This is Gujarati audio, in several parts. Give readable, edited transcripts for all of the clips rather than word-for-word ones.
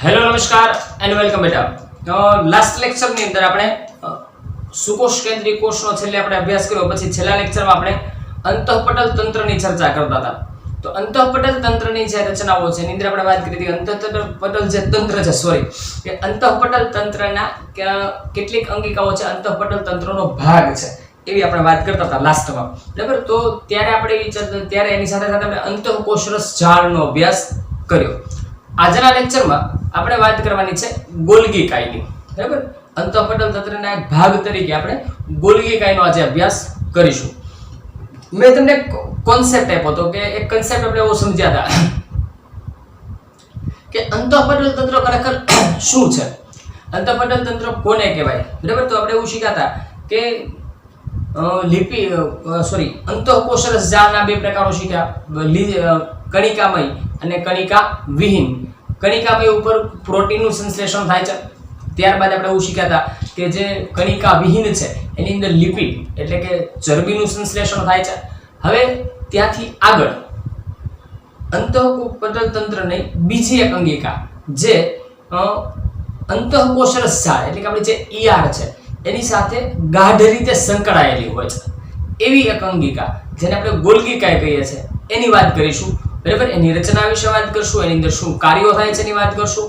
हेलो नमस्कार एंड वेलकम बेटा। लास्ट लेक्चर ની અંદર આપણે સુકોષ કેન્દ્રીય કોષનો છેલ્લે આપણે અભ્યાસ કર્યો, પછી છેલ્લા લેક્ચરમાં આપણે અંતઃપટલ તંત્રની ચર્ચા કરતા હતા। તો અંતઃપટલ તંત્રની જે રચનાઓ છે એની અંદર આપણે વાત કરી હતી અંતઃપટલ જે તંત્ર છે કે અંતઃપટલ તંત્રના કેટલીક અંગિકાઓ છે અંતઃપટલ તંત્રનો ભાગ છે એવી આપણે વાત કરતા હતા લાસ્ટમાં, બરાબર। તો ત્યારે આપણે ત્યારે એની સાથે સાથે આપણે અંતઃકોષરસ જાળનો અભ્યાસ કર્યો। આજના લેક્ચરમાં આપણે વાત કરવાની છે ગોલ્ગી કાયની, બરાબર। અંતઃપટલ તંત્રના એક ભાગ તરીકે આપણે ગોલ્ગી કાયનો આજે અભ્યાસ કરીશું। મેં તમને કોન્સેપ્ટ આપ્યો હતો કે એક કોન્સેપ્ટ આપણે એવો સમજ્યા હતા કે અંતઃપટલ તંત્ર ખરેખર શું છે, અંતઃપટલ તંત્ર કોને કહેવાય, બરાબર। તો આપણે એવું શીખ્યા હતા કે અંતઃકોષરસ જાળના બે પ્રકારો શીખ્યા, કણિકામય અને કણિકા વિહીન। કણિકામય ઉપર પ્રોટીનનું સંશ્લેષણ થાય છે, ત્યારબાદ આપણે એવું શીખ્યા હતા કે જે કણિકા વિહીન છે એની અંદર લિપિડ એટલે કે ચરબીનું સંશ્લેષણ થાય છે। હવે ત્યાંથી આગળ અંતઃપટલ તંત્રની બીજી એક અંગિકા જે અંતઃકોષરસ જાળ એટલે કે આપણી જે ઈઆર છે એની સાથે ગાઢ રીતે સંકળાયેલી હોય છે એવી એક અંગિકા જેને આપણે ગોલ્ગી કાય કહીએ છીએ એની વાત કરીશું, બરાબર। એની રચના વિશે વાત કરશું, એની અંદર શું કાર્યો થાય છે એની વાત કરશું,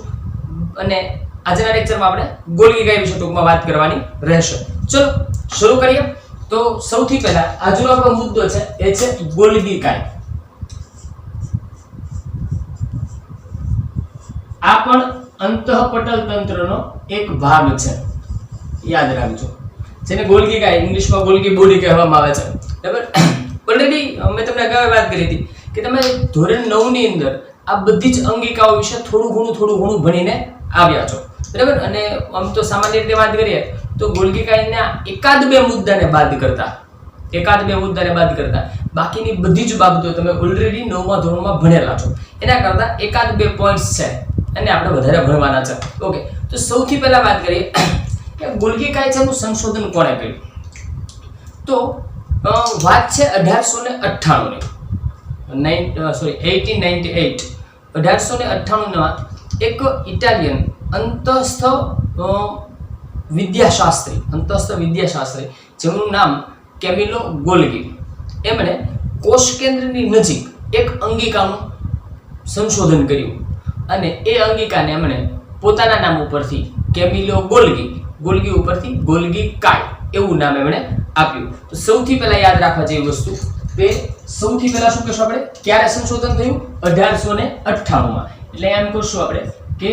અને આજના લેક્ચરમાં આપણે ગોલ્ગી કાય વિશે ટૂંકમાં વાત કરવાની રહેશે। ચલો શરૂ કરીએ। તો સૌથી પહેલા આજનો આપણો મુદ્દો છે એ છે ગોલ્ગી કાય। આ પણ અંતઃપટલ તંત્રનો એક ભાગ છે, યાદ રાખજો, જેને ગોલ્ગી કાય ઇંગ્લિશમાં ગોલ્ગી બોડી કહેવામાં આવે છે, બરાબર। ઓલરેડી મેં તમને અગાઉ વાત કરી હતી કે તમે ધોરણ 9 ની અંદર આ બધી જ અંગિકાઓ વિશે થોડું ઘણું ભણીને આવ્યા છો, બરાબર। અને આમ તો સામાન્ય રીતે વાત કરીએ તો ગોલ્ગી કાયના એકાદ બે મુદ્દાને બાદ કરતા બાકીની બધી જ બાબતો તમે ઓલરેડી 9મા ધોરણમાં ભણેલા છો, એના કરતા એકાદ બે પોઈન્ટ્સ છે અને આપણે વધારે ભણવાના છે, ઓકે। તો સૌથી પહેલા વાત કરીએ કે ગોલ્ગી કાય છે એનું સંશોધન કોણે કર્યું। તો વાત છે 1898 માં એક ઇટાલિયન અંતસ્થ વિદ્યાશાસ્ત્રી જેમનું નામ કેમિલો ગોલ્ગી, એમણે કોષ કેન્દ્રની નજીક એક અંગિકાનું સંશોધન કર્યું અને એ અંગિકાને એમણે પોતાના નામ ઉપરથી કેમિલો ગોલ્ગી ઉપરથી ગોલ્ગી કાય એવું નામ એમણે આપ્યું। તો સૌથી પહેલા યાદ રાખવા જેવી વસ્તુ કે સૌથી પહેલા શું કહેશું આપણે, ક્યારે સંશોધન થયું? 1898 માં। એટલે એમ કહીશું આપણે કે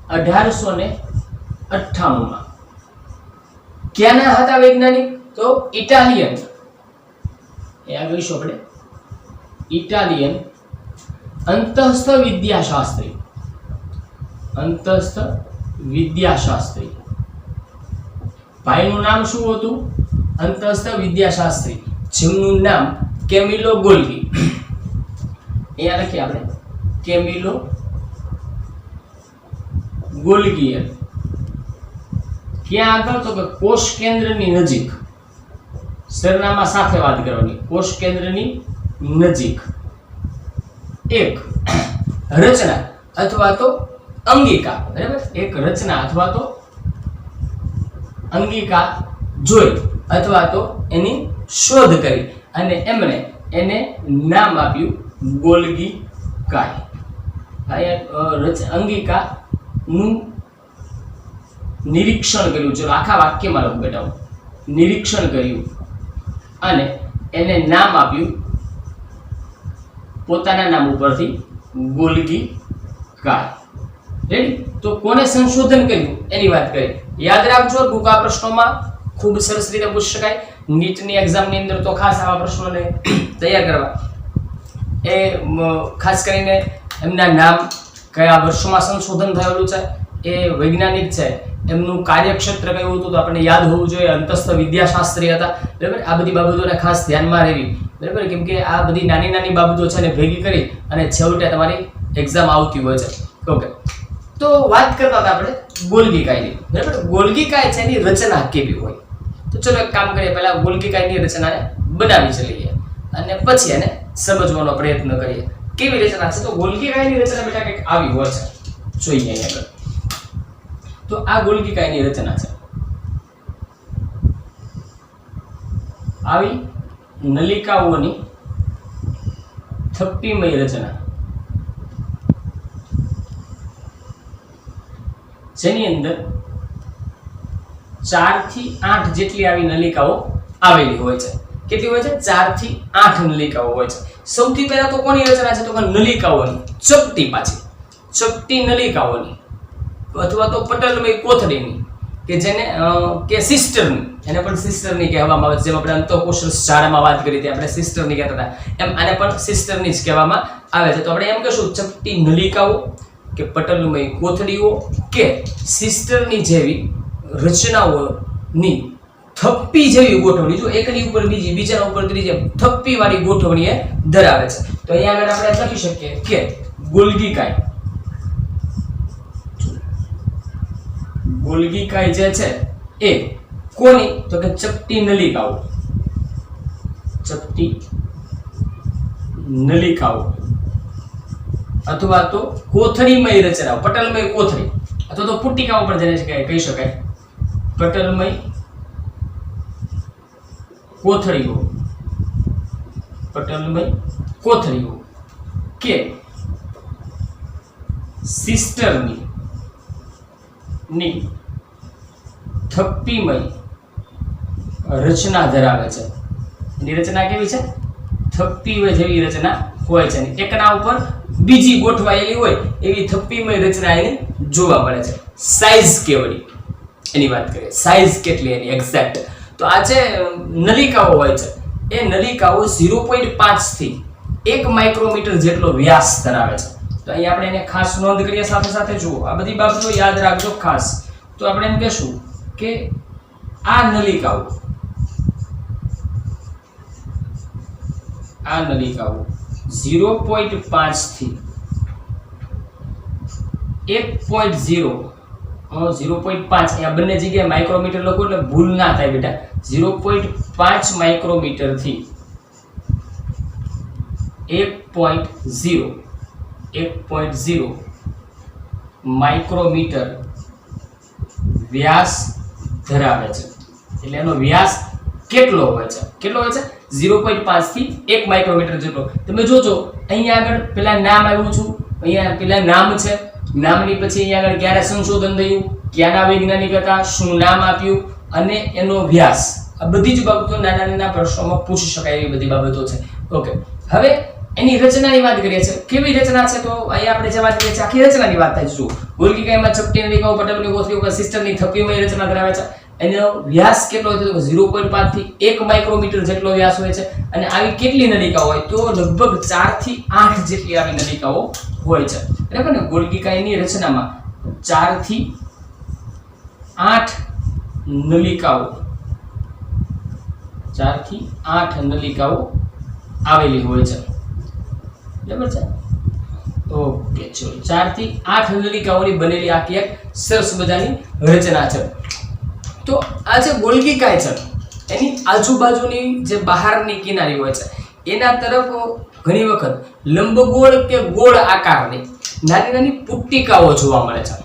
1898 માં। ક્યાંના હતા વૈજ્ઞાનિક? તો ઇટાલિયન, એ આ કહીશું આપણે ઇટાલિયન અંતસ્થ વિદ્યાશાસ્ત્રી। ભાઈનું નામ શું હતું? અંતસ્થ વિદ્યાશાસ્ત્રી, જેમનું નામ કેમિલો ગોલ્ગી। અહીંયા લખીએ આપણે કેમિલો ગોલ્ગીયન। ક્યાં આગળ? તો કે કોષ કેન્દ્રની નજીક, સરનામા સાથે વાત કરવાની, કોષ કેન્દ્રની નજીક એક રચના અથવા તો અંગિકા, બરાબર, એક રચના અથવા તો અંગિકા જોઈ અથવા તો એની શોધ કરી અને એમણે એને નામ આપ્યું ગોલ્ગી કાય। અંગિકા નું નિરીક્ષણ કર્યું, ચલો આખા વાક્યમાં લખું બેટા, નિરીક્ષણ કર્યું અને એને નામ આપ્યું પોતાના નામ ઉપરથી ગોલ્ગી કાય। રેડી? તો કોને સંશોધન કર્યું એની વાત કરી, યાદ રાખજો, ટૂંકા પ્રશ્નોમાં ખૂબ સરસ રીતે પૂછી શકાય। નીટની એક્ઝામની અંદર તો ખાસ આવા પ્રશ્નોને તૈયાર કરવા, એ ખાસ કરીને એમના નામ, કયા વર્ષોમાં સંશોધન થયેલું છે, એ વૈજ્ઞાનિક છે, એમનું કાર્યક્ષેત્ર કયું હતું તો આપણને યાદ હોવું જોઈએ, અંતસ્થ વિદ્યાશાસ્ત્રી હતા, બરાબર। આ બધી બાબતોને ખાસ ધ્યાનમાં રહેવી, બરાબર, કેમ કે આ બધી નાની બાબતો છે ને ભેગી કરી અને છેવટે તમારી એક્ઝામ આવતી હોય છે, ઓકે। તો વાત કરતા હતા આપણે ગોલ્ગી કાયની, બરાબર। ગોલ્ગી કાય છે એની રચના કેવી હોય? તો ચલો એક કામ કરીએ, પહેલા ગોલ્ગી કાયની રચનાને બનાવી લઈએ અને પછી એને સમજવાનો પ્રયત્ન કરીએ કેવી રચના છે। તો ગોલ્ગી કાયની રચના બેટા કંઈક આવી હોય છે, જોઈએ અહીંયા આગળ। તો આ ગોલ્ગીકાયની રચના છે. આવી નલિકાઓની થપ્પીમય રચના જેની અંદર 4 થી 8 જેટલી આવી નલિકાઓ આવેલી હોય છે. કેટલી હોય છે? 4 થી 8 નલિકાઓ હોય છે. સૌથી પહેલા તો કોની રચના છે? તો કે નલિકાઓની, ચપટી પાછી ચપટી નલિકાઓની અથવા તો પટલમય કોથળીની કે જેને કે સિસ્ટરની, એને પણ સિસ્ટરની કહેવામાં આવે છે. જેમ આપણે અંતઃકોષ શાળામાં વાત કરી હતી, આપણે સિસ્ટરની કહેતા હતા, એમ આને પણ સિસ્ટરની જ કહેવામાં આવે છે. તો આપણે એમ કહીશું ચપટી નલિકાઓ કે પટલમય કોથળીઓ કે સિસ્ટરની જેવી રચનાઓની થપ્પી જેવી ગોઠવણી, જો એકની ઉપર બીજી, બીજાના ઉપર ત્રીજી, થપ્પી વાળી ગોઠવણી એ ધરાવે છે. તો અહીંયા આગળ આપણે લખી શકીએ કે ગોલ્ગીકાય, ગોલ્ગીકાય જે છે એ કોની? તો કે ચપટી નલિકાઓ, ચપટી નલિકાઓ અથવા તો કોથળીમય રચનાઓ, પટલમય કોથળી અથવા તો પુટિકાઓ પણ જેને કહી શકાય, પટલમય કોથળીઓ, પટલમય કોથળીઓ કે સિસ્ટરની ની થપ્પીમય રચના ધરાવે છે. એની રચના કેવી છે? થપ્પીમય જેવી રચના હોય છે. એકના ઉપર બીજી ગોઠવાયેલી હોય એવી થપ્પીમય રચના એની જોવા મળે છે. સાઈઝ કેવડી એની વાત કરીએ, સાઈઝ કેટલી એની એક્ઝેક્ટ, તો આ જે નલિકાઓ હોય છે એ નલિકાઓ 0.5 થી 1 માઇક્રોમીટર જેટલો વ્યાસ ધરાવે છે. તો અહીં આપણે એને ખાસ નોંધ કરીએ, સાથે સાથે જુઓ, આ બધી બાબતો યાદ રાખજો ખાસ. તો આપણે એમ કહેશું કે આ નલિકાઓ 0.5 થી 1.0, 0.5 આ બંને જગ્યાએ માઇક્રોમીટર લખો એટલે ભૂલ ના થાય બેટા. 0.5 માઇક્રોમીટર થી 1.0 માઇક્રોમીટર વ્યાસ ધરાવે છે. એટલે એનો વ્યાસ કેટલો હોય છે? કેટલો હોય છે? 0.5 થી 1 માઇક્રોમીટર જેટલો. તમે જોજો અહીંયા આગળ પેલા નામ આવ્યું છું, અહીંયા પેલા નામ છે, નામની પછી અહીંયા આગળ ક્યારે સંશોધન થયું, ક્યાંના વૈજ્ઞાનિક હતા, શું નામ આપ્યું અને એનો વ્યાસ, આ બધી જ બાબતો નાના નાના પ્રશ્નોમાં પૂછી શકાય એવી બધી બાબતો છે. ઓકે, હવે એની રચનાની વાત કરીએ છીએ. કેવી રચના છે? તો અહીંયા આપણે જે વાત કરીએ છીએ આખી રચનાની વાત થાય છે. જો ગોલ્ગીકાયમાં ચપટી નલિકાઓ, પટલમય કોથળીઓ, સિસ્ટરની થપ્પીમય રચના ધરાવે છે. એનો વ્યાસ કેટલો હોય? તો 0.5 થી 1 માઇક્રોમીટર જેટલો વ્યાસ હોય છે. અને આવી કેટલી નલિકાઓ હોય? તો લગભગ 4 થી 8 જેટલી આવી નલિકાઓ હોય છે. બરાબર ને? ગોલ્ગીકાયની રચનામાં 4 થી 8 નલિકાઓ, 4 થી 8 નલિકાઓ આવેલી હોય છે. બરાબર છે? ઓકે, ચલો, 4 થી 8 નલિકાઓની બનેલી આખી એક સરસ મજાની રચના છે. તો આ જે ગોલ્ગીકાય છે એની આજુબાજુની જે બહારની કિનારી હોય છે એના તરફ ઘણી વખત લંબગોળ કે ગોળ આકારની નાની નાની પુટ્ટિકાઓ જોવા મળે છે.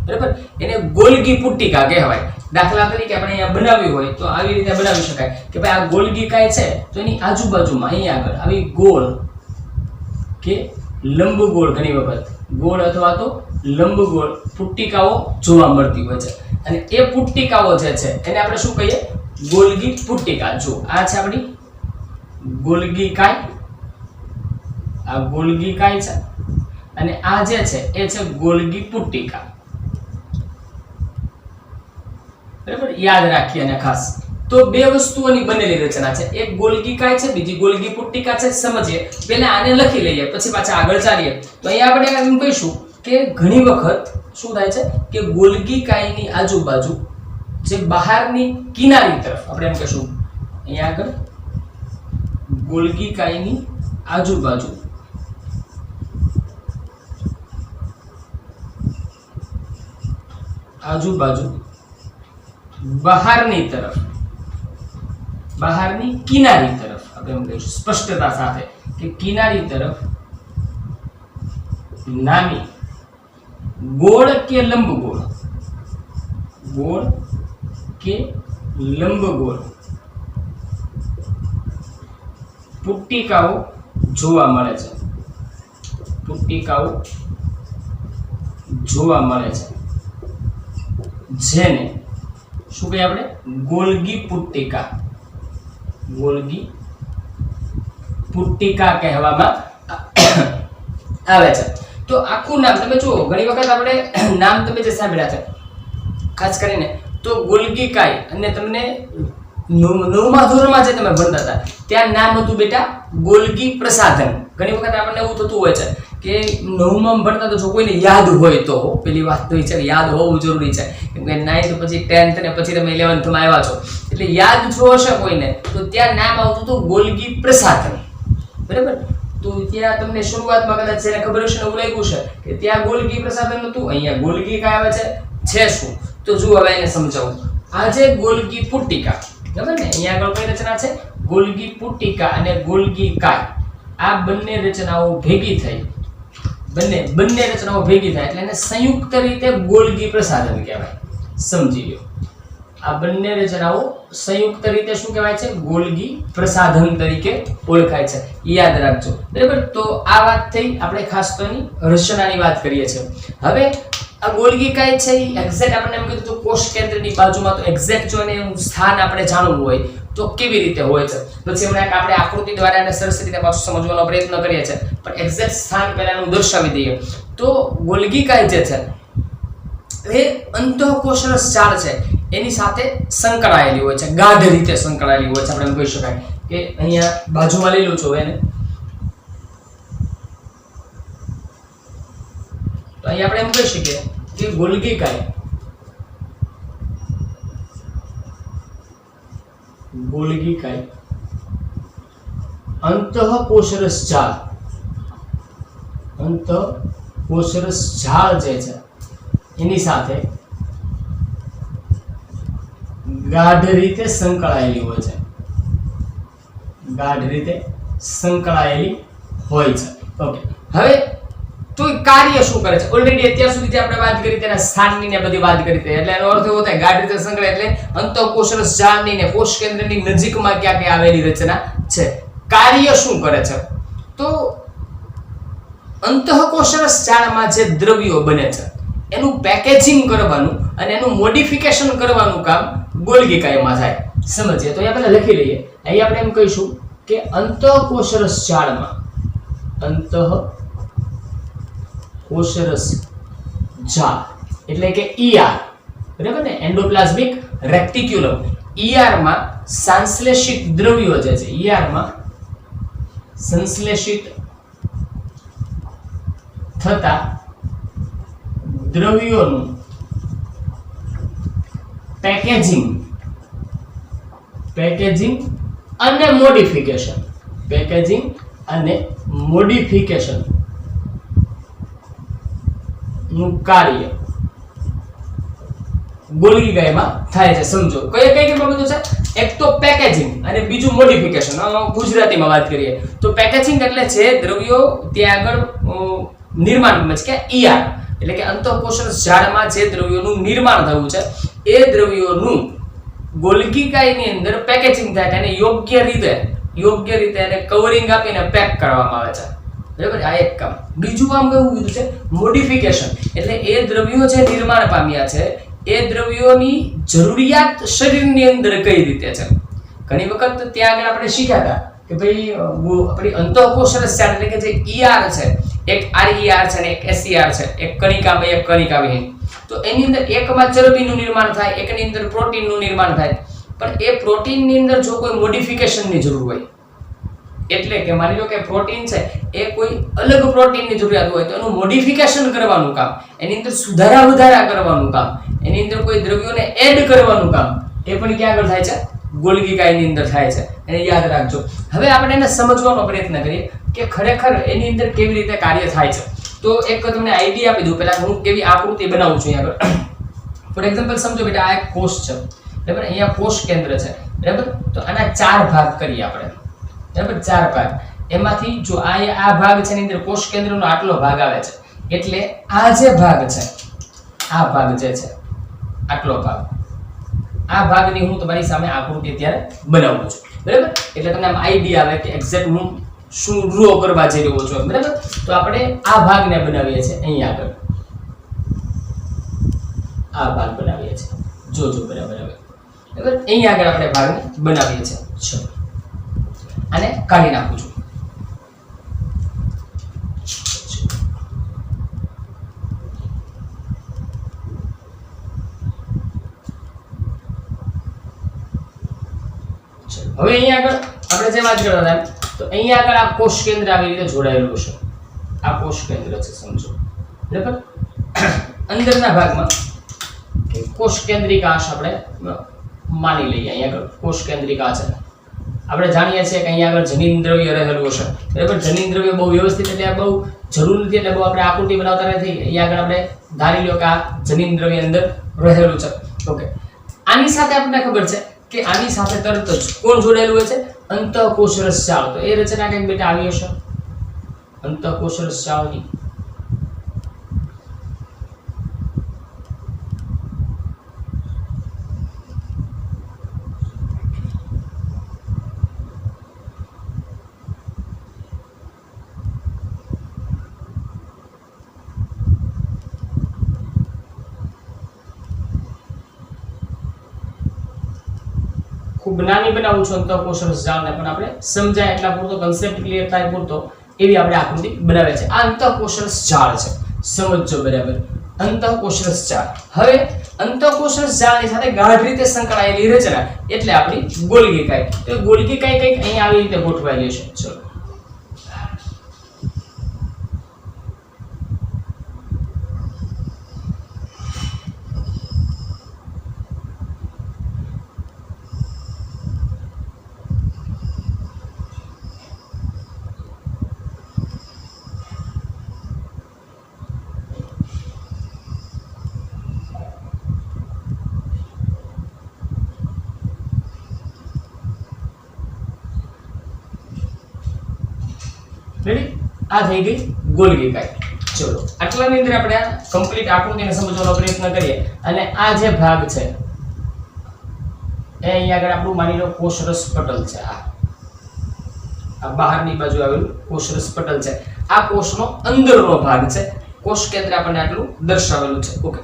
બરાબર? એને ગોલ્ગી પુટ્ટિકા કહેવાય. દાખલા તરીકે આપણે અહીંયા બનાવ્યું હોય તો આવી રીતે બનાવી શકાય કે ભાઈ આ ગોલ્ગીકાય છે તો એની આજુબાજુમાં અહીંયા આગળ આવી ગોળ કે લંબગોળ, ઘણી વખત ગોળ અથવા તો લંબગોળ પુટ્ટિકાઓ જોવા મળતી હોય છે. અને એ પુટ્ટિકાઓ જે છે એને આપણે શું કહીએ? ગોલ્ગી પુટ્ટિકા. જો આ છે આપણી ગોલ્ગીકાય, આ ગોલ્ગીકાય છે અને આ જે છે એ છે ગોલ્ગી પુટ્ટિકા. બરાબર? યાદ રાખીએ અને ખાસ. તો બે વસ્તુઓની બનેલી રચના છે, એક ગોલ્ગીકાય છે, બીજી ગોલ્ગી પુટ્ટિકા છે. સમજીએ, પહેલા આને લખી લઈએ પછી પાછા આગળ ચાલીએ. તો અહીંયા આપણે એમ કહીશું કે ઘણી વખત શું થાય છે કે ગોલ્ગીકાયની આજુબાજુ જે બહારની કિનારી તરફ આપણે એમ કહીશું, અહીંયા આગળ ગોલ્ગીકાયની આજુબાજુ બહારની તરફ, બહારની કિનારી તરફ આપણે એમ કહીશું સ્પષ્ટતા સાથે કે કિનારી તરફ નાની ગોળ કે લંબગોળ, ગોળ કે લંબગોળ પુટ્ટિકાઓ જોવા મળે છે, પુટ્ટિકાઓ જોવા મળે છે, જેને શું કહીએ આપણે? ગોલ્ગી પુટ્ટિકા, ગોલ્ગી પુટ્ટિકા કહેવામાં આવે છે. તો આખું નામ તમે જુઓ, ઘણી વખત આપણે નામ તમે જે સાંભળ્યા છે ખાસ કરીને તો ગોલ્ગી કાય, અને તમને નવમા ધોરણમાં જે તમે ભણતા હતા ત્યાં નામ હતું બેટા ગોલ્ગી પ્રસાધન. ઘણી વખત આપણને એવું થતું હોય છે કે નવમાં ભણતા તો જો કોઈને યાદ હોય તો, પેલી વાત તો છે યાદ હોવું જરૂરી છે, કેમ કે 9th પછી 10th ને પછી તમે 11th માં આવ્યા છો એટલે યાદ જો હશે કોઈને તો ત્યાં નામ આવતું હતું ગોલ્ગી પ્રસાધન, બરાબર? તો ત્યાં તમને શરૂઆતમાં કદાચ જેને ખબર હશે ને એવું લાગ્યું છે કે ત્યાં ગોલ્ગી પ્રસાધન હતું, અહીંયા ગોલ્ગી કાય આવે છે શું? તો જુઓ હવે એને સમજાવું. આ જે ગોલ્ગી પુટ્ટિકા, બરાબર ને, અહીંયા આગળ કઈ રચના છે? ગોલ્ગી પુટ્ટિકા અને ગોલ્ગી કાય. આ બંને રચનાઓ ભેગી થઈ, બંને રચનાઓ ભેગી થાય એટલે એને સંયુક્ત રીતે ગોલ્ગી પ્રસાધન કહેવાય. સમજી લો, આ બંને રચનાઓ સંયુક્ત રીતે શું કહેવાય છે? ગોલ્ગી પ્રસાધન તરીકે ઓળખાય છે. યાદ રાખજો, બરાબર? તો આ વાત થઈ આપણે ખાસ તો એની રચનાની વાત કરીએ છીએ. હવે આ ગોલ્ગી કાય છે એક્ઝેક્ટ આપણને એમ કીધું તો કોષ કેન્દ્રની બાજુમાં, તો એક્ઝેક્ટ જો એનું સ્થાન આપણે જાણવું હોય તો કેવી રીતે હોય છે? પછી હમણાં આપણે આકૃતિ દ્વારા એને સરસ રીતે પાછું સમજવાનો પ્રયત્ન કરીએ છીએ, પણ એક્ઝેક્ટ સ્થાન પહેલાનું દર્શાવી દઈએ તો ગોલ્ગી કાય જે છે એ અંતઃકોષરસ જાળ છે એની સાથે સંકળાયેલી હોય છે, ગાઢ રીતે સંકળાયેલી હોય છે. આપણે એમ કહી શકાય કે અહીંયા બાજુમાં લઈ લઉં છું એને, તો અહીંયા આપણે એમ કહી શકીએ કે ગોલ્ગી કાય, ગોલ્ગી કાય અંતઃકોષરસ જાળ, અંતઃકોષરસ જાળ જે છે એની સાથે ગાઢ રીતે સંકળાયેલી હોય છે, ગાઢ રીતે સંકળાયેલી હોય છે. ઓકે, હવે તો કાર્ય શું કરે છે? ઓલરેડી અત્યાર સુધી આપણે વાત કરી તેના સ્થાનની ને બધી વાત કરી હતી, એટલે એનો અર્થ એવો થાય ગાઢ રીતે સંકળાય એટલે અંતઃકોષરસ જાળની ને કોષ કેન્દ્રની નજીકમાં ક્યાં ક્યાં આવેલી રચના છે. કાર્ય શું કરે છે? તો અંતઃકોષરસ જાળમાં જે દ્રવ્યો બને છે એનું પેકેજિંગ કરવાનું અને એનું મોડિફિકેશન કરવાનું કામ ગોલ્ગી કાયમાં થાય. સમજીએ તો અહીંયા પહેલા લખી લઈએ. અહીં આપણે એમ કહીશું કે અંતઃકોષરસ જાળમાં, અંતઃકોષરસ જાળ એટલે કે ER, બરાબર ને, એન્ડોપ્લાઝમિક રેટિક્યુલમ. ER માં સંશ્લેષિત દ્રવ્યો જે છે, ER માં સંશ્લેષિત થતા દ્રવ્યોનું પેકેજિંગ અને મોડિફિકેશન, પેકેજિંગ અને મોડિફિકેશન નું કાર્ય ગોલ્ગી કાયમાં થાય છે. સમજો કઈ કઈ બાબતો છે? એક તો પેકેજિંગ અને બીજું મોડિફિકેશન. ગુજરાતીમાં વાત કરીએ તો પેકેજિંગ એટલે જે દ્રવ્યો ત્યાં આગળ નિર્માણ પામે છે કે ER એટલે કે અંતઃકોષરસ જાળમાં જે દ્રવ્યોનું નિર્માણ થયું છે એ દ્રવ્યોનું ગોલ્ગી કાયની અંદર પેકેજિંગ થાય છે અને યોગ્ય રીતે એને કવરિંગ આપીને પેક કરવામાં આવે છે, બરાબર? આ એક કામ. બીજું કામ કેવું કીધું છે? મોડિફિકેશન એટલે એ દ્રવ્યો જે નિર્માણ પામ્યા છે એ દ્રવ્યોની જરૂરિયાત શરીરની અંદર કઈ રીતે છે. ઘણી વખત ત્યાં આગળ આપણે શીખ્યા હતા કે ભાઈ આપણી અંતઃકોષરસ જાળ એટલે કે જે ER છે, એક RER છે અને એક SER છે, એક કણિકામય એક કણિકાવિહીન. તો એની અંદર એકમાં ચરબીનું નિર્માણ થાય, એકની અંદર પ્રોટીનનું નિર્માણ થાય, પણ એ પ્રોટીનની અંદર જો કોઈ મોડિફિકેશનની જરૂર હોય, એટલે કે માની લો કે પ્રોટીન છે એ કોઈ અલગ પ્રોટીનની જરૂરિયાત હોય તો એનું મોડિફિકેશન કરવાનું કામ, એની અંદર સુધારા વધારા કરવાનું કામ, એની અંદર કોઈ દ્રવ્યોને એડ કરવાનું કામ, એ પણ ક્યાં આગળ થાય છે? ગોલ્ગી કાયની અંદર થાય છે. એને યાદ રાખજો. હવે આપણે એને સમજવાનો પ્રયત્ન કરીએ કે ખરેખર એની અંદર કેવી રીતે કાર્ય થાય છે. તો એક તમને આઈડિયા આપી દઉં, પહેલા હું કેવી આકૃતિ બનાવું છું અહીંયા આગળ. ફોર એક્ઝામ્પલ સમજો બેટા આ એક કોષ છે, બરાબર? અહીંયા કોષ કેન્દ્ર છે, બરાબર? તો આના 4 ભાગ કરીએ આપણે, બરાબર? 4 ભાગ. એમાંથી જો આ ભાગ છે એની અંદર કોષ કેન્દ્રનો આટલો ભાગ આવે છે, એટલે આ જે ભાગ છે, આ ભાગ જે છે આટલો ભાગ, આ ભાગની હું તમારી સામે આકૃતિ અત્યારે બનાવું છું, બરાબર? એટલે તમને આમ આઈડિયા આવે કે એક્ઝેક્ટ હું શું ડ્રો કરવા જઈ રહ્યો છું, બરાબર? તો આપણે આ ભાગને બનાવીએ છીએ અહીં આગળ, આ ભાગ બનાવીએ છીએ, જોજો બરાબર હવે, બરાબર? અહીં આગળ આપણે ભાગને બનાવીએ છીએ. ચલો આને કાઢી નાખું છું. હવે અહીંયા આગળ આપણે જે વાત કરતા હતા, તો અહીંયા આગળ આ કોષ કેન્દ્ર આવી રીતે જોડાયેલું છે. આ કોષ કેન્દ્ર છે, સમજો, બરાબર? અંદરના ભાગમાં કોષ કેન્દ્રિકાશ આપણે માની લઈએ. અહીંયા આગળ કોષ કેન્દ્રિકા છે. આપણે જાણીએ છીએ કે અહીંયા આગળ જનીન દ્રવ્ય રહેલું હશે, બરાબર? જનીન દ્રવ્ય બહુ વ્યવસ્થિત એટલે બહુ જરૂર નથી, એટલે બહુ આપણે આકૃતિ બનાવતા નથી. અહીંયા આગળ આપણે ધારી લો કે આ જનીન દ્રવ્ય અંદર રહેલું છે. ઓકે, આની સાથે આપણને ખબર છે કે આની સાથે તરત જ કોણ જોડાયેલું હોય છે? અંતઃકોષ રસજાળ. તો એ રચના કંઈક બેટા આવી હશે, અંતઃકોષ રસજાળની. ખૂબ નાની બનાવું છું અંતઃકોષ રસજાળને, પણ આપણે સમજાય એટલા પૂરતો, કન્સેપ્ટ ક્લિયર થાય પૂરતો એવી આપણે આકૃતિ બનાવે છે. આ અંતઃકોષ રસજાળ છે, સમજજો બરાબર? અંતઃકોષ રસજાળ. હવે અંતઃકોષ રસજાળની સાથે ગાઢ રીતે સંકળાયેલી રચના એટલે આપણી ગોલ્ગી કાય. તો ગોલ્ગી કાય કંઈક અહીં આવી રીતે ગોઠવાયેલી છે. ચલો રેડી? આ થઈ ગઈ ગોલ્ગી કાય. ચલો આટલાની અંદર આપણે આ કમ્પ્લીટ આકૃતિને સમજવાનો પ્રયત્ન કરીએ. અને આ જે ભાગ છે એ અહીંયા આગળ આપણું માની લો કોષરસ પટલ છે. આ બહારની બાજુ આવેલું કોષરસ પટલ છે. આ કોષનો અંદરનો ભાગ છે. કોષ કેન્દ્ર આપણને આટલું દર્શાવેલું છે. ઓકે,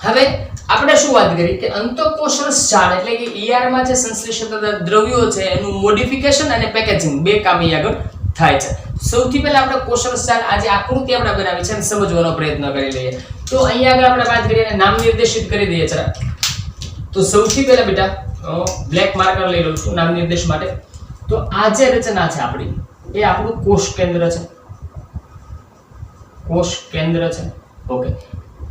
હવે આપણે શું વાત કરી કે અંતઃકોષ રસજાળ એટલે કે ER માં જે સંશ્લેષિત દ્રવ્યો છે એનું મોડિફિકેશન અને પેકેજિંગ બે કામ અહીં આગળ થાય છે. સૌથી પહેલા આપણે કોષ રસજાળ આજે આકૃતિ આપણે બનાવી છે અને સમજવાનો પ્રયત્ન કરી લઈએ. તો અહીંયા આગળ આપણે વાત કરીએ અને નામ નિર્દેશિત કરી દઈએ જરા. તો સૌથી પહેલા બેટા બ્લેક માર્કર લઈ લઉં છું નામ નિર્દેશ માટે. તો આ જે રચના છે આપણી એ આપણું કોષ કેન્દ્ર છે. કોષ કેન્દ્ર છે. ઓકે,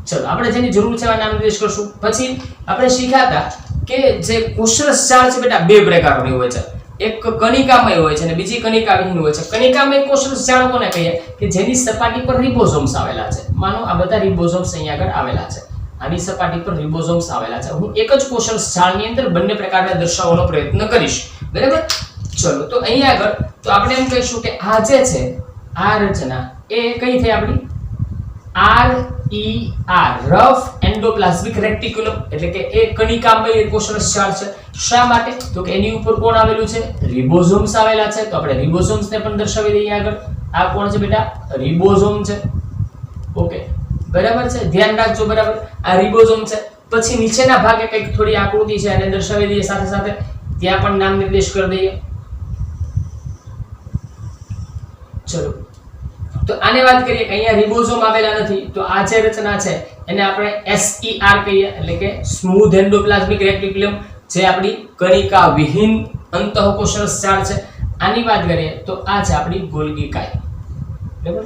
ચલો આપણે જેની જરૂર છે એના નામ નિર્દેશ કરશું. પછી આપણે શીખ્યા કે જે કોષ રસજાળ છે બેટા બે પ્રકારની હોય છે. એક કણિકામય હોય છે અને બીજી કણિકાવિહીન હોય છે. કણિકામય કોષ રસજાળ કોને કહીએ કે જેની સપાટી પર રિબોસોમ્સ આવેલા છે. માનો આ બધા રિબોસોમ્સ અહીં આગળ આવેલા છે. આની સપાટી પર રિબોસોમ્સ આવેલા છે. હું એક જ કોષ રસજાળની અંદર બંને પ્રકારને દર્શાવવાનો પ્રયત્ન કરીશ, બરાબર? ચલો તો અહીં આગળ તો આપણે એમ કહીશું કે આ જે છે આ રચના એ કઈ થઈ આપણી RER રફ એન્ડોપ્લાઝમિક રેટિક્યુલમ એટલે કે એ કણિકામય કોષ રસજાળ છે. શા માટે? તો કે એની ઉપર કોણ આવેલું છે? રિબોસોમ્સ આવેલા છે. તો આપણે રિબોસોમ્સ ને પણ દર્શાવી દઈએ આગળ. આ કોણ છે બેટા? રિબોસોમ છે. ઓકે, બરાબર છે, ધ્યાન રાખજો, બરાબર? આ રિબોસોમ છે. પછી નીચેના ભાગે કંઈક થોડી આકૃતિ છે એને દર્શાવી દઈએ સાથે સાથે, ત્યાં પણ નામ નિર્દેશ કરી દઈએ. ચલો તો આને વાત કરીએ કે અહીંયા રિબોસોમ આવેલા નથી. તો આ જે રચના છે એને આપણે SER કહીએ એટલે કે સ્મૂધ એન્ડોપ્લાઝમિક રેટિક્યુલમ, જે આપણી કણિકા વિહીન અંતઃકોષ રસજાળ છે. આની વાત કરીએ તો આ છે આપણી ગોલ્ગી કાય, બરાબર?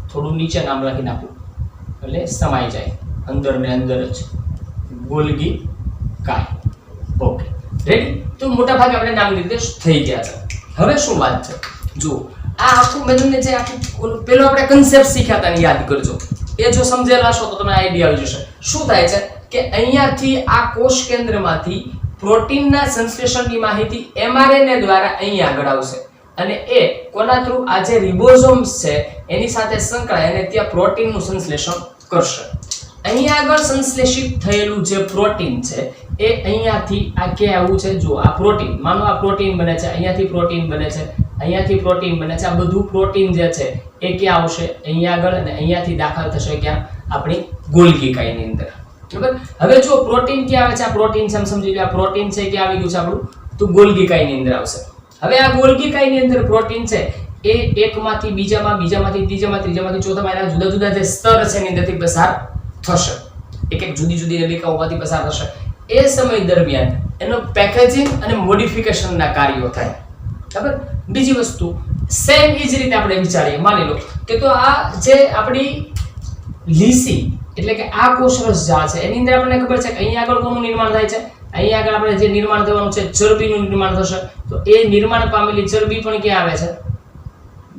થોડું નીચે નામ લખી નાખું એટલે સમાઈ જાય અંદર ને અંદર જ, ગોલ્ગી કાય. Okay, ready? તો મોટા ભાગે આપણે નામ નિર્દેશ થઈ ગયા છે. હવે શું વાત છે જુઓ, આ આખું મેં તમને જે આખું પેલો આપણે કન્સેપ્ટ શીખ્યા હતા યાદ કરજો. એ જો સમજેલા છો તો તમને આઈડિયા આવી જશે. શું થાય છે કે અહીંયાથી આ કોષ કેન્દ્રમાંથી પ્રોટીનના સંશ્લેષણની માહિતી mRNA દ્વારા અહીં આગળ આવશે અને એ કોના થ્રુ આ જે રિબોસોમ્સ છે એની સાથે સંકળાય અને ત્યાં પ્રોટીનનું સંશ્લેષણ કરશે. અહીંયા આગળ સંશ્લેષિત થયેલું જે પ્રોટીન છે એ અહીંયાથી આ કે આવું છે, જો આ પ્રોટીન, માનો આ પ્રોટીન બને છે, અહીંયાથી પ્રોટીન બને છે, અહીંયાથી પ્રોટીન બને છે, આ બધું પ્રોટીન જે છે એ ક્યાં આવશે, અહીંયા આગળ, અને અહીંયાથી દાખલ થશે ક્યાં, આપણી ગોલ્ગી કાયની અંદર. બરાબર. હવે જો પ્રોટીન ક્યાં આવે છે, આ પ્રોટીન છે, સમજી લો આ પ્રોટીન છે ક્યાં આવી ગયું છે આપણું, તો ગોલ્ગી કાયની અંદર આવશે. હવે આ ગોલ્ગી કાયની અંદર પ્રોટીન છે એ એકમાંથી બીજામાં, બીજામાંથી ત્રીજામાં, ત્રીજામાંથી ચોથામાં, એના જુદા જુદા જે સ્તર છે એની અંદરથી પસાર થશે, એક એક જુદી જુદી નલિકાઓમાંથી પસાર થશે. એ સમય દરમિયાન એનો પેકેજિંગ અને મોડિફિકેશનના કાર્યો થાય. બરાબર. બીજી વસ્તુ સેમ એ જ રીતે આપણે વિચારીએ, માની લો કે તો આ જે આપણી લીસી એટલે કે આ કોષરસ જા છે એની અંદર આપણને ખબર છે કે અહીંયા આગળ કોનું નિર્માણ થાય છે, અહીંયા આગળ આપણે જે નિર્માણ થવાનું છે ચરબીનું નિર્માણ થશે. તો એ નિર્માણ પામેલી ચરબી પણ ક્યાં આવે છે,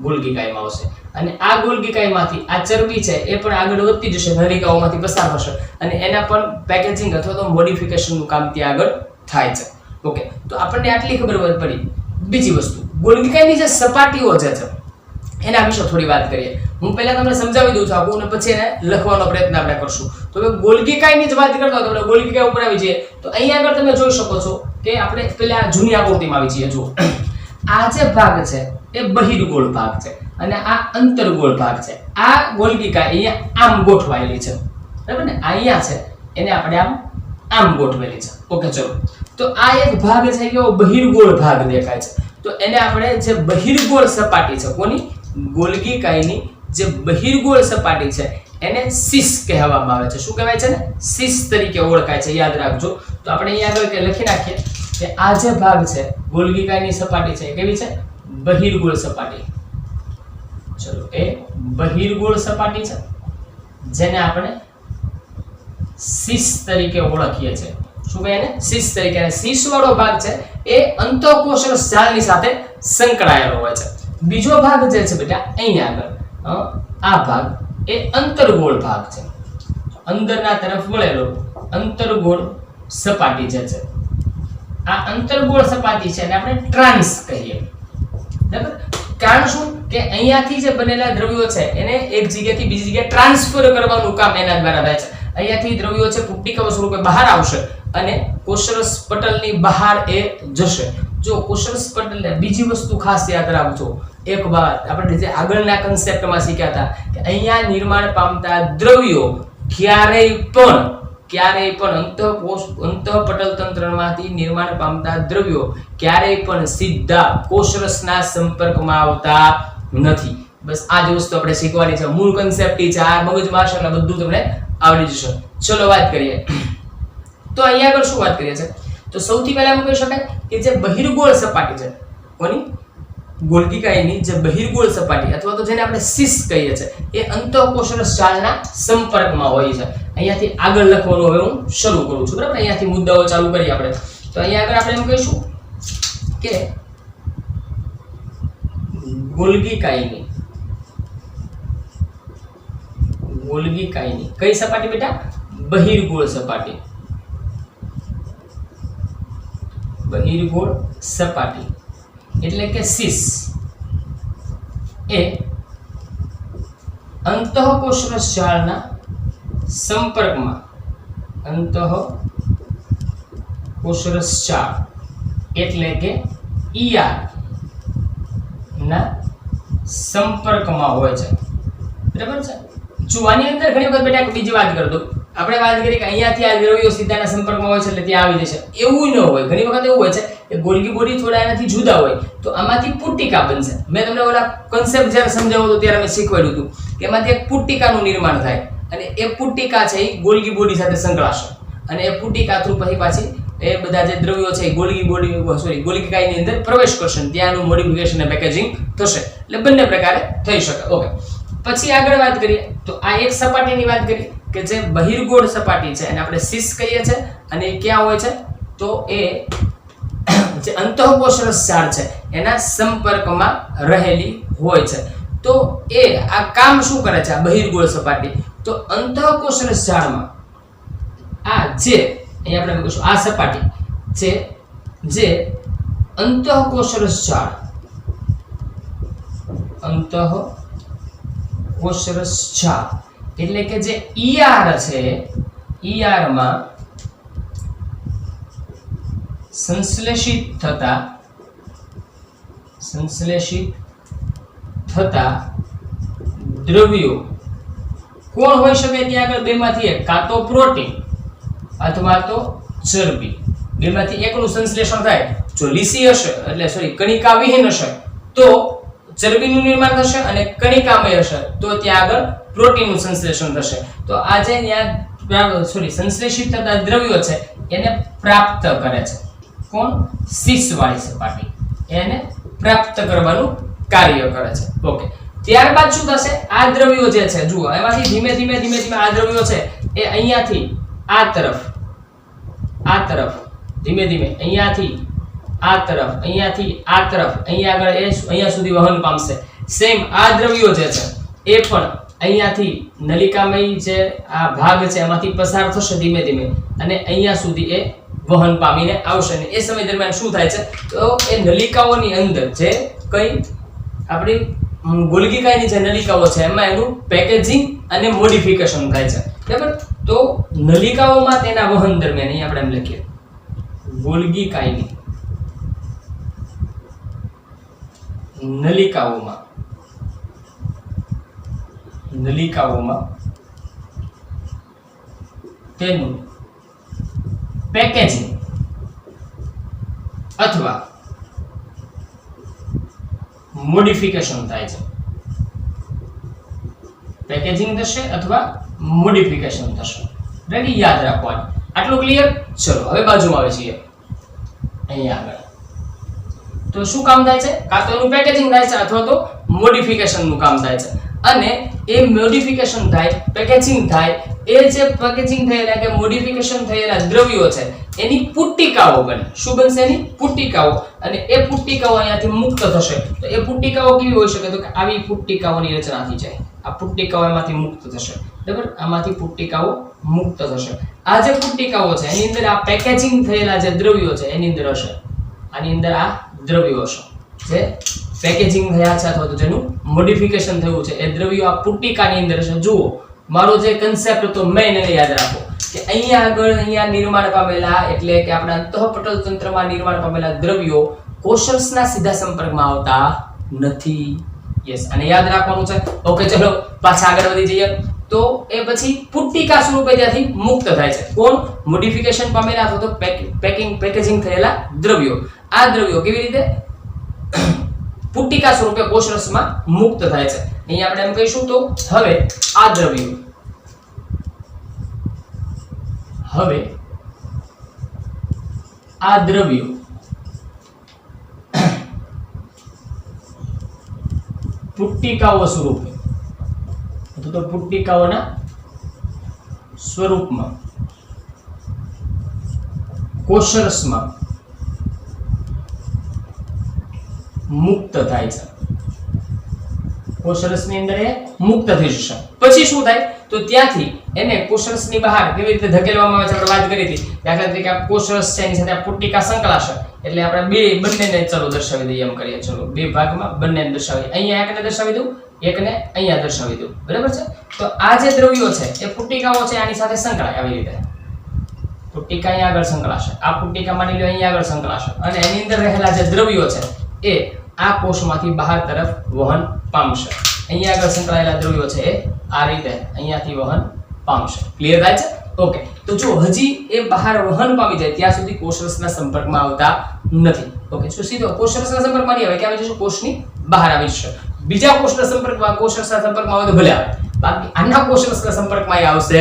ગોલ્ગી કાયમાં આવશે. અને આ ગોલ્ગી કાયમાંથી આ ચરબી છે એ પણ આગળ વધતી જશે, નલિકાઓમાંથી પસાર થશે, અને એના પણ પેકેજિંગ અથવા તો મોડિફિકેશનનું કામ ત્યાં આગળ થાય છે. ઓકે, તો આપણને આટલી ખબર પડી. બીજી વસ્તુ, ગોલ્ગી કાયની જે સપાટીઓ જે છે એના વિશે થોડી વાત કરીએ. હું પહેલા તમને સમજાવી દઉં છું આખું, અને પછી એને લખવાનો પ્રયત્ન આપણે કરશું. તો હવે ગોલ્ગી કાયની જ વાત કરતા હોય તો આપણે ગોલ્ગી કાય ઉપર આવી જઈએ. તો અહીંયા આગળ તમે જોઈ શકો છો કે આપણે પહેલા જૂની આકૃતિમાં આવી જઈએ. જુઓ, આ જે ભાગ છે એ બહિર્ગોળ ભાગ છે અને આ અંતર્ગોળ ભાગ છે. આ ગોલ્ગી કાય અહીંયા આમ ગોઠવાયેલી છે, બરાબર ને, અહીંયા છે એને આપણે આમ ગોઠવેલી છે. ઓકે, ચલો. તો આ એક ભાગ છે કે બહિર્ગોળ ભાગ દેખાય છે. તો એને આપણે જે બહિર્ગોળ સપાટી છે કોની, ગોલ્ગી કાયની જે બહિર્ગોળ સપાટી છે એને સિસ કહેવામાં આવે છે. શું કહેવાય છે ને, સિસ તરીકે ઓળખાય છે, યાદ રાખજો. તો આપણે અહીંયા આગળ લખી નાખીએ કે આ જે ભાગ છે ગોલ્ગી કાયની સપાટી છે એ કેવી છે, બહિર્ગોળ સપાટી. ચલો, એ બહિર્ગોળ સપાટી છે જેને આપણે સિસ તરીકે ઓળખીએ છીએ. શું કહે એને, સિસ તરીકે. અને સિસ વાળો ભાગ છે એ અંતઃકોષરસ જાળની સાથે સંકળાયેલો હોય છે. બીજો ભાગ જે છે બેટા અહીંયા આગળ આ ભાગ એ અંતર્ગોળ ભાગ છે, અંદરના તરફ વળેલો અંતર્ગોળ સપાટી જે છે. આ અંતર્ગોળ સપાટી છે એને આપણે ટ્રાન્સ કહીએ. બરાબર. કારણ શું કે અહીંયાથી જે બનેલા દ્રવ્યો છે એને એક જગ્યાએથી બીજી જગ્યાએ ટ્રાન્સફર કરવાનું કામ એના દ્વારા થાય છે. અહીંયાથી દ્રવ્યો છે પુટ્ટિકા સ્વરૂપે બહાર આવશે અને કોષરસ પટલની બહાર એ જશે. જો કોષરસ પટલ, બીજી વસ્તુ ખાસ યાદ રાખજો, એક વાત આપણે જે આગળના કન્સેપ્ટમાં શીખ્યા હતા કે અહીંયા નિર્માણ પામતા દ્રવ્યો ક્યારેય પણ અંતઃપટલ તંત્રમાંથી નિર્માણ પામતા દ્રવ્યો ક્યારેય પણ સીધા કોષરસના સંપર્કમાં આવતા નથી. બસ આ જ વસ્તુ આપણે શીખવાની છે. મૂળ કન્સેપ્ટ છે, આ મગજમાં હશે એટલે બધું તમને આવડી જશે. ચલો વાત કરીએ. તો અહીંયા આગળ શું વાત કરીએ છે, તો સૌથી પહેલા એમ કહી શકાય કે જે બહિર્ગોળ સપાટી છે કોની, ગોલ્ગી કાયની જે બહિર્ગોળ સપાટી અથવા તો જેને આપણે સિસ કહીએ છીએ એ અંતઃકોષરસ જાળના સંપર્કમાં હોય છે. અહીંયાથી આગળ લખવાનું હવે હું શરૂ કરું છું. બરાબર, અહીંયાથી મુદ્દાઓ ચાલુ કરીએ આપણે. તો અહીંયા આગળ આપણે એમ કહીશું કે ગોલ્ગી કાયની કઈ સપાટી બેટા, બહિર્ગોળ સપાટી. બહિર્ગોળ સપાટી એટલે કે સિસ એ અંતઃકોષરસ જાળના સંપર્કમાં, અંતઃકોષરસ જાળ એટલે કે ER ના સંપર્કમાં હોય છે. બરાબર છે. જો આની અંદર ઘણી વખત બેટા એક બીજી વાત કરતો, આપણે વાત કરી કે અહીંયાથી આ દ્રવ્યો સીધાના સંપર્કમાં હોય છે એટલે ત્યાં આવી જશે. એવું ન હોય. ઘણી વખત એવું હોય છે કે ગોલ્ગી બોડી થોડા એનાથી જુદા હોય તો આમાંથી પુટ્ટિકા બનશે. મેં તમને ઓલા કન્સેપ્ટ જ્યારે સમજાવ્યો હતો ત્યારે મેં શીખવાડ્યું હતું કે એમાંથી એક પુટ્ટિકાનું નિર્માણ થાય અને એ પુટ્ટિકા છે એ ગોલ્ગી બોડી સાથે સંકળાશે અને એ પુટ્ટિકા થ્રુ પછી પાછી એ બધા જે દ્રવ્યો છે એ ગોલ્ગી કાયની અંદર પ્રવેશ કરશે, ત્યાંનું મોડિફિકેશન અને પેકેજિંગ થશે. એટલે બંને પ્રકારે થઈ શકે. ઓકે, પછી આગળ વાત કરીએ તો આ એક સપાટીની વાત કરી કે જે બહિર્ગોળ સપાટી છે એને આપણે સિસ કહીએ છીએ અને એ ક્યાં હોય છે, તો એ જે અંતઃકોષરસ જાળ છે એના સંપર્કમાં રહેલી હોય છે. તો એ આ કામ શું કરે છે, આ બહિર્ગોળ સપાટી, તો અંતઃકોષરસ જાળમાં આ જે અહીંયા આપણે કહીશું આ સપાટી જે અંતઃકોષરસ જાળ, અંતઃકોષરસ જાળ એટલે કે જે ER છે ER માં સંશ્લેષિત થતા દ્રવ્યો કોણ હોઈ શકે ત્યાં આગળ બેમાંથી એક, કાં તો પ્રોટીન અથવા તો ચરબી, બેમાંથી એકનું સંશ્લેષણ થાય. જો લીસી હશે એટલે સોરી કણિકા વિહીન હશે તો ચરબીનું નિર્માણ થશે અને કણિકામય હશે તો ત્યાં આગળ પ્રોટીનનું સંશ્લેષણ થશે. તો આ જે ત્યાં સંશ્લેષિત થતા દ્રવ્યો છે એને પ્રાપ્ત કરે છે કોણ? શીશવાળી સપાટી એને પ્રાપ્ત કરવાનું કાર્ય કરે છે. ઓકે, ત્યારબાદ શું થશે? આ દ્રવ્યો જે છે જુઓ એમાંથી ધીમે ધીમે આ દ્રવ્યો છે એ અહીંયાથી આ તરફ ધીમે ધીમે અહીંયાથી આ તરફ અહીંયા આગળ અહીંયા સુધી વહન પામશે. સેમ આ દ્રવ્યો જે છે એ પણ અહીંયાથી નલિકામય જે આ ભાગ છે એમાંથી પસાર થશે ધીમે ધીમે અને અહીંયા સુધી એ વહન પામીને આવશે. અને એ સમય દરમિયાન શું થાય છે તો એ નલિકાઓની અંદર જે કઈ આપણી ગોલ્ગીકાની જે નલિકાઓ છે એમાં એનું પેકેજિંગ અને મોડિફિકેશન થાય છે. બરાબર? તો નલિકાઓમાં તેના વહન દરમિયાન અહીં આપણે એમ લખીએ ગોલ્ગીકાની નલિકાઓમાં તેનું પેકેજિંગ અથવા મોડિફિકેશન થાય છે. પેકેજિંગ થશે અથવા મોડિફિકેશન થશે. રેડી? યાદ રાખવાનું. આટલું ક્લિયર? ચલો હવે બાજુમાં આવે છીએ અહીંયા આગળ. તો શું કામ થાય છે? કાં તો એનું પેકેજિંગ થાય છે અથવા તો મોડિફિકેશન નું કામ થાય છે. અને એ મોડિફિકેશન થાય, પેકેજિંગ થાય, એ જે પેકેજિંગ થયેલા કે મોડિફિકેશન થયેલા દ્રવ્યો છે એની પુટ્ટિકાઓ બને. શું બનશે? એની પુટ્ટિકાઓ. અને એ પુટ્ટિકાઓ અહીંયાથી મુક્ત થશે. તો એ પુટ્ટિકાઓ કેવી હોઈ શકે? તો કે આવી પુટ્ટિકાઓની રચના થઈ જાય. આ પુટ્ટિકાઓ એમાંથી મુક્ત થશે. બરાબર? આમાંથી પુટ્ટિકાઓ મુક્ત થશે. આ જે પુટ્ટિકાઓ છે એની અંદર આ પેકેજિંગ થયેલા જે દ્રવ્યો છે એની અંદર હશે. આની અંદર આ દ્રવ્યો હશે જે પેકેજિંગ થયા છે અથવા તો જેનું મોડિફિકેશન થયું છે એ દ્રવ્યો આ પુટ્ટિકાની અંદર હશે. જુઓ મારો જે કન્સેપ્ટ હતો મેં એને યાદ રાખો કે અહીંયા આગળ અહીંયા નિર્માણ પામેલા એટલે કે આપણા અંતઃપટલ તંત્રમાં નિર્માણ પામેલા દ્રવ્યો કોષરસના સીધા સંપર્કમાં આવતા નથી. યસ, અને યાદ રાખવાનું છે. ઓકે, ચલો પાછા આગળ વધી જઈએ. તો એ પછી પુટ્ટિકા સ્વરૂપે ત્યાંથી મુક્ત થાય છે. કોણ? મોડિફિકેશન પામેલા અથવા તો પેકેજિંગ થયેલા દ્રવ્યો. આ દ્રવ્યો કેવી રીતે પુટ્ટિકા સ્વરૂપે કોષરસમાં મુક્ત થાય છે. અહીં આપણે એમ કહીશું તો હવે આ દ્રવ્યો પુટ્ટિકાઓ સ્વરૂપે અથવા તો પુટ્ટિકાઓના સ્વરૂપમાં કોષરસમાં મુક્ત થાય છે. કોષરસની અંદર એ મુક્ત થઈ જશે. પછી શું થાય તો ત્યાંથી એને કોષરસની બહાર કેવી રીતે ધકેલવામાં આવે છે આપણે વાત કરી હતી. દાખલા તરીકે આ કોષરસ છે એની સાથે આ પુટ્ટિકા સંકળાશે એટલે આપણે બંનેને ચલો દર્શાવી દઈએ એમ કરીએ. ચલો બે ભાગમાં બંનેને દર્શાવી. અહીંયા એકને દર્શાવી દઉં, એકને અહીંયા દર્શાવી દઉં. બરાબર છે? તો આ જે દ્રવ્યો છે એ પુટ્ટિકાઓ છે આની સાથે સંકળાય આવી રીતે. પુટ્ટિકા અહીંયા આગળ સંકળાશે, આ પુટ્ટિકા માની લો અહીંયા આગળ સંકળાશે અને એની અંદર રહેલા જે દ્રવ્યો છે એ આ કોષમાંથી બહાર તરફ વહન પામશે. અહીંયા આગળ સંકળાયેલા દ્રવ્યો છે એ આ રીતે અહીંયાથી વહન પામશે. ક્લિયર થાય છે? ઓકે, તો જો હજી એ બહાર વહન પામી જાય ત્યાં સુધી કોષરસના સંપર્કમાં આવતા નથી. ઓકે, જો સીધો કોષરસના સંપર્કમાં નહીં આવે કે આવી જશે કોષની બહાર આવી જશે. બીજા કોષના સંપર્કમાં કોષરસના સંપર્કમાં આવે તો ભલે આવે, બાકી આના કોષરસના સંપર્કમાં આવશે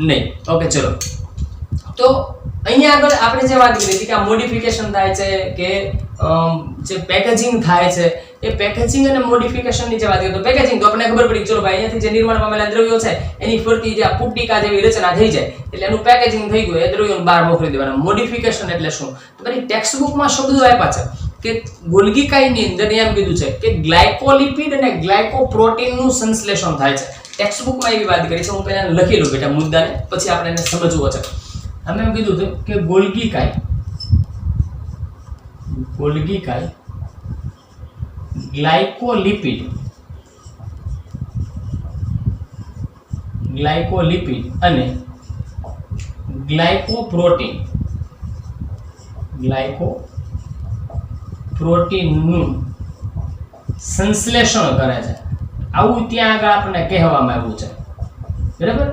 નહીં. ઓકે, ચલો તો અહીંયા આગળ આપણે જે વાત કરી હતી કે આ મોડિફિકેશન થાય છે કે જે પેકેજિંગ થાય છે એ પેકેજિંગ અને મોડિફિકેશનની જે વાત કરીએ તો પેકેજિંગ તો આપણને ખબર પડી ચલો ભાઈ અહીંયાથી જે નિર્માણ પામેલા દ્રવ્યો છે એની ફરતી જે આ પુટ્ટિકા જેવી રચના થઈ જાય એટલે એનું પેકેજિંગ થઈ ગયું, એ દ્રવ્યોને બહાર મોકલી દેવાના. મોડિફિકેશન એટલે શું? તો બધી ટેક્સ્ટ બુકમાં શબ્દો આપ્યા છે કે ગોલ્ગીકાઈની અંદર એમ કીધું છે કે ગ્લાયકોલિપિડ અને ગ્લાયકોપ્રોટીનનું સંશ્લેષણ થાય છે. ટેક્સ્ટ બુકમાં એવી વાત કરી છે, હું પહેલા લખી લઉં બેટા મુદ્દાને, પછી આપણે એને સમજવું છે. અમે એમ કીધું હતું કે ગોલ્ગીકાઈ ગ્લાયકોલિપિડ અને ગ્લાયકોપ્રોટીનનું સંશ્લેષણ કરે છે, આવું ત્યાં આગળ આપણને કહેવામાં આવ્યું છે, બરાબર।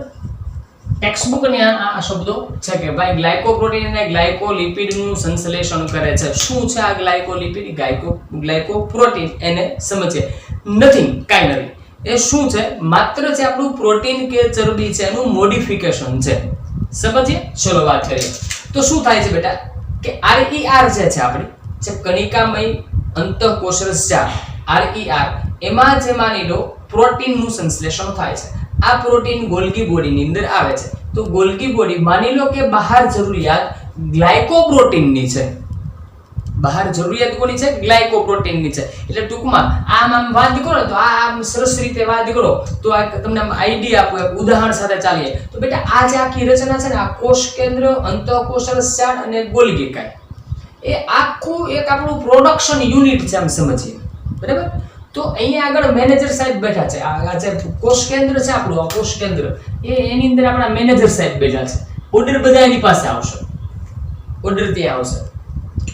ટેક્સ્ટબુક ની આ શબ્દો છે કે ભાઈ ગ્લાયકોપ્રોટીન અને ગ્લાયકોલિપિડનું સંશ્લેષણ કરે છે। શું છે આ ગ્લાયકોલિપિડ, ગ્લાયકોપ્રોટીન એને સમજીએ। નથિંગ, કાઈ નથી, એ શું છે? માત્ર જે આપણું પ્રોટીન કે ચરબી છે એનું મોડિફિકેશન છે, સમજીએ। ચલો વાત કરીએ તો શું થાય છે બેટા કે RER જે છે આપણી જે કણિકામય અંતઃકોષરસ RER એમાં જે માની લો પ્રોટીનનું સંશ્લેષણ થાય છે। આ પ્રોટીન ગોલ્ગી બોડીની અંદર આવે છે, તો ગોલ્ગી બોડી માની લો કે બહાર જરૂરિયાત ગ્લાયકોપ્રોટીનની છે, બહાર જરૂરિયાત કોની છે? ગ્લાયકોપ્રોટીનની છે। એટલે ટૂંકમાં આમ વાત કરો તો આમ સરસ રીતે વાત કરો તો આ તમને આઈડિયા આપું, એક ઉદાહરણ સાથે ચાલીએ તો બેટા આ જે આખી રચના છે ને આ કોષ કેન્દ્ર, અંતઃકોષરસ અને ગોલ્ગી કાય એ આખું એક આપણું પ્રોડક્શન યુનિટ છે, આમ સમજીએ, બરાબર। તો અહીંયા આગળ મેનેજર સાહેબ બેઠા છે, આ જે કોષ કેન્દ્ર છે આપણું, આ કોષ કેન્દ્ર એની અંદર આપણા મેનેજર સાહેબ બેઠા છે, ઓર્ડર બધા એની પાસે આવશે, ઓર્ડર ત્યાં આવશે,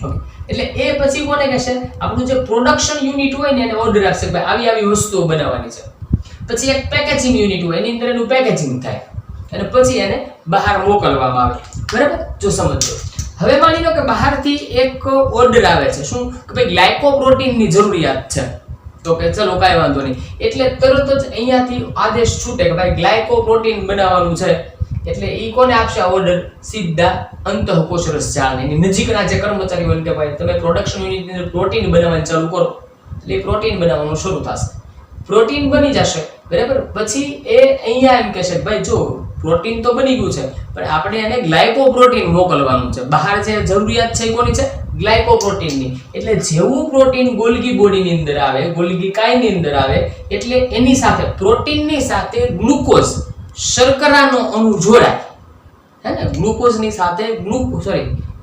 ઓકે। એટલે એ પછી કોને કહેશે? આપણું જે પ્રોડક્શન યુનિટ હોય ને એને ઓર્ડર આપશે કે ભાઈ આવી વસ્તુઓ બનાવવાની છે। પછી એક પેકેજિંગ યુનિટ હોય, એની અંદર એનું પેકેજિંગ થાય અને પછી એને બહાર મોકલવામાં આવે, બરાબર? જો સમજો, હવે માની લો કે બહારથી એક ઓર્ડર આવે છે, શું કે ભાઈ ગ્લાયકોપ્રોટીનની જરૂરિયાત છે, તો કે ચલો કાંઈ વાંધો નહીં, એટલે તરત જ અહીંયાથી આદેશ છૂટે કે ભાઈ ગ્લાયકોપ્રોટીન બનાવવાનું છે, એટલે ઈ કોને આપશે ઓર્ડર? સીધા અંતઃકોષરસ જાળને, એની નજીકના જે કર્મચારીઓ કે ભાઈ તમે પ્રોડક્શન યુનિટની અંદર પ્રોટીન બનાવવાનું ચાલુ કરો, એટલે પ્રોટીન બનાવવાનું શરૂ થશે, પ્રોટીન બની જશે, બરાબર। પછી એ અહીંયા એમ કહેશે કે ભાઈ જો પ્રોટીન તો બની ગયું છે પણ આપણે એને ગ્લાયકોપ્રોટીન મોકલવાનું છે, બહાર જે જરૂરિયાત છે એ કોની છે? ગ્લાયકોપ્રોટીનની। એટલે જેવું પ્રોટીન ગોલ્ગી બોડીની અંદર આવે, ગોલ્ગી કાયની અંદર આવે, એટલે એની સાથે પ્રોટીનની સાથે ગ્લુકોઝ શર્કરાનો અણુ જોડાય, હે ને? ગ્લુકોઝની સાથે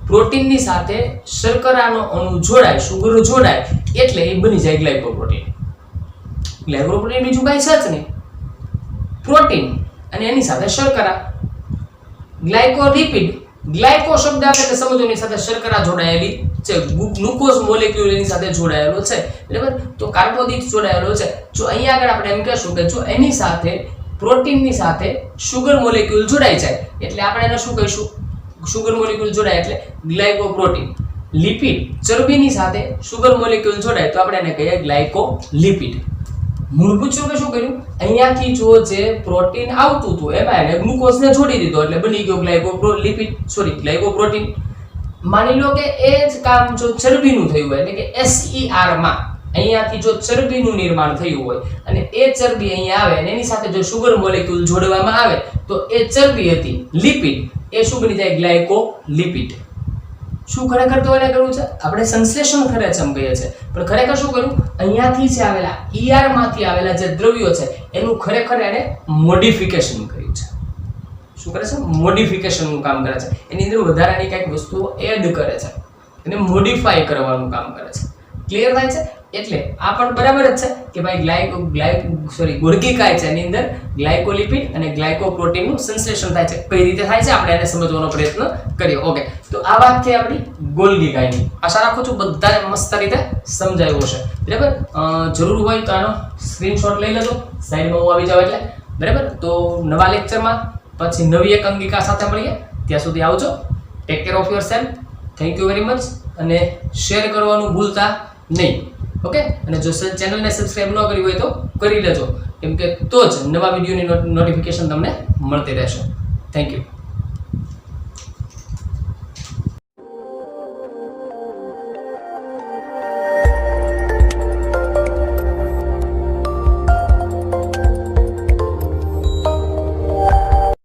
પ્રોટીનની સાથે શર્કરાનો અણુ જોડાય, સુગર જોડાય, એટલે એ બની જાય ગ્લાયકોપ્રોટીન। ગ્લાયકોપ્રોટીન બીજું કાંઈ છે જ નહીં, પ્રોટીન અને એની સાથે શર્કરા। ગ્લાયકોલિપિડ, ગ્લાયકો શબ્દ આપણે સમજો એની સાથે શર્કરા જોડાયેલી છે, ગ્લુકોઝ મોલેક્યુલ એની સાથે જોડાયેલો છે, બરાબર? તો કાર્બોદિત જોડાયેલો છે। જો અહીંયા આગળ આપણે એમ કહેશું કે જો એની સાથે પ્રોટીનની સાથે સુગર મોલેક્યુલ જોડાઈ જાય એટલે આપણે એને શું કહીશું? સુગર મોલેક્યુલ જોડાય એટલે ગ્લાયકોપ્રોટીન। લિપિડ, ચરબીની સાથે સુગર મોલેક્યુલ જોડાય તો આપણે એને કહીએ ગ્લાયકોલિપિડ। મૂળભૂત રૂપે શું કર્યું? અહીંયાથી જો જે પ્રોટીન આવતું હતું એમાં એને ગ્લુકોઝને જોડી દીધો એટલે બની ગયો ગ્લાયકોપ્રોટીન। માની લો કે એ જ કામ જો ચરબીનું થયું હોય, એટલે કે SER માં અહીંયાથી જો ચરબીનું નિર્માણ થયું હોય અને એ ચરબી અહીંયા આવે અને એની સાથે જો સુગર મોલેક્યુલ જોડવામાં આવે તો એ ચરબી હતી લિપિડ, એ શું બની જાય? ગ્લાયકોલિપિડ। શું ખરેખર તો એને કરવું છે? આપણે સંશ્લેષણ કરે છે એમ કહીએ છીએ, પણ ખરેખર શું કર્યું? અહીંયાથી જે આવેલા ER માંથી આવેલા જે દ્રવ્યો છે એનું ખરેખર એને મોડિફિકેશન કર્યું છે। શું કરે છે? મોડિફિકેશનનું કામ કરે છે, એની અંદર વધારાની કંઈક વસ્તુઓ એડ કરે છે, એને મોડિફાઈ કરવાનું કામ કરે છે। ક્લિયર થાય છે? એટલે આ પણ બરાબર જ છે કે ભાઈ ગોલ્ગી કાય છે એની અંદર ગ્લાયકોલિપિડ અને ગ્લાયકોપ્રોટીનનું સંશ્લેષણ થાય છે, કઈ રીતે થાય છે આપણે એને સમજવાનો પ્રયત્ન કરીએ, ઓકે। તો આ વાત થઈ આપણી ગોલ્ગી કાયની। આશા રાખું છું બધાને મસ્ત રીતે સમજાયું હશે, બરાબર? જરૂર હોય તો આનો સ્ક્રીનશોટ લઈ લેજો, સાઈડમાં હું આવી જાવ એટલે, બરાબર? તો નવા લેક્ચરમાં પછી નવી એક અંગિકા સાથે મળીએ, ત્યાં સુધી આવજો, take care of yourself, thank you very much, અને શેર કરવાનું ભૂલતા નહીં, ઓકે। અને જો ચેનલને સબસ્ક્રાઇબ ન કરી હોય તો કરી લેજો, કેમ કે તો જ નવા વિડીયોની નોટિફિકેશન તમને મળતી રહેશે। Thank you.